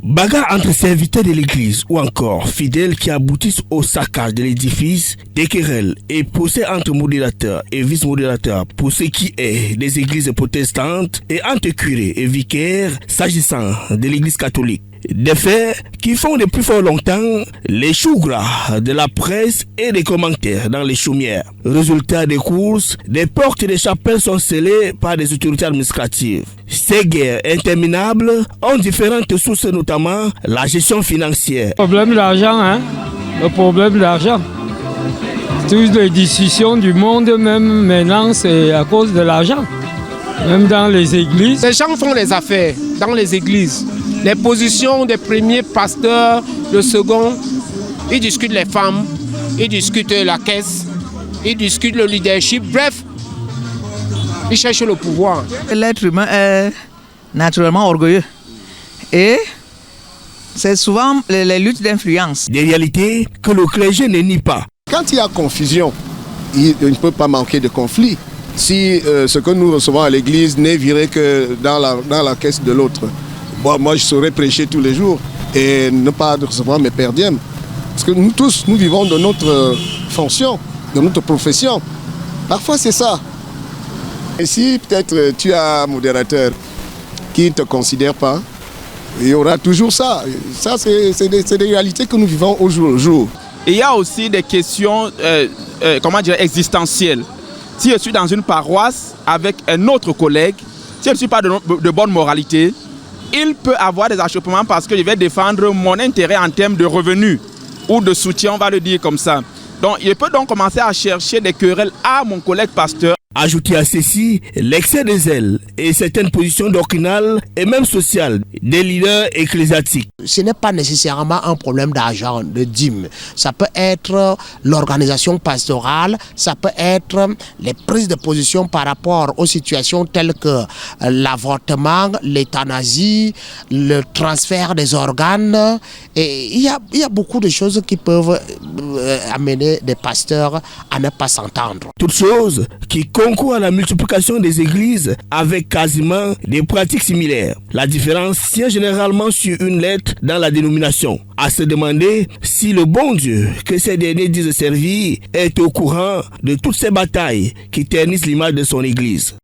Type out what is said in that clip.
Bagarre entre serviteurs de l'église ou encore fidèles qui aboutissent au saccage de l'édifice, des querelles et procès entre modérateurs et vice-modérateurs pour ce qui est des églises protestantes et entre curés et vicaires s'agissant de l'église catholique. Des faits qui font depuis fort longtemps les choux gras de la presse et des commentaires dans les chaumières. Résultat des courses, des portes des chapelles sont scellées par des autorités administratives. Ces guerres interminables ont différentes sources, notamment la gestion financière. Le problème d'argent, le problème d'argent. Toutes les discussions du monde, même maintenant, c'est à cause de l'argent. Même dans les églises. Les gens font les affaires dans les églises. Les positions des premiers pasteurs, le second, ils discutent les femmes, ils discutent la caisse, ils discutent le leadership, bref, ils cherchent le pouvoir. L'être humain est naturellement orgueilleux et c'est souvent les luttes d'influence. Des réalités que le clergé ne nie pas. Quand il y a confusion, il ne peut pas manquer de conflit. Si ce que nous recevons à l'église n'est viré que dans la caisse de l'autre, bon, moi je saurais prêcher tous les jours et ne pas recevoir mes perdièmes. Parce que nous tous, nous vivons de notre fonction, de notre profession. Parfois c'est ça. Et si peut-être tu as un modérateur qui ne te considère pas, il y aura toujours ça. Ça c'est des réalités que nous vivons au jour le jour. Il y a aussi des questions existentielles. Si je suis dans une paroisse avec un autre collègue, si je ne suis pas de bonne moralité, il peut avoir des achoppements parce que je vais défendre mon intérêt en termes de revenus ou de soutien, on va le dire comme ça. Donc, il peut donc commencer à chercher des querelles à mon collègue pasteur. Ajoutez à ceci l'excès de zèle et certaines positions doctrinales et même sociales des leaders ecclésiastiques. Ce n'est pas nécessairement un problème d'argent, de dîmes. Ça peut être l'organisation pastorale, ça peut être les prises de position par rapport aux situations telles que l'avortement, l'euthanasie, le transfert des organes. Et il y a beaucoup de choses qui peuvent amener des pasteurs à ne pas s'entendre. Toutes choses qui concourt à la multiplication des églises avec quasiment des pratiques similaires. La différence tient généralement sur une lettre dans la dénomination. À se demander si le bon Dieu que ces derniers disent servir est au courant de toutes ces batailles qui ternissent l'image de son église.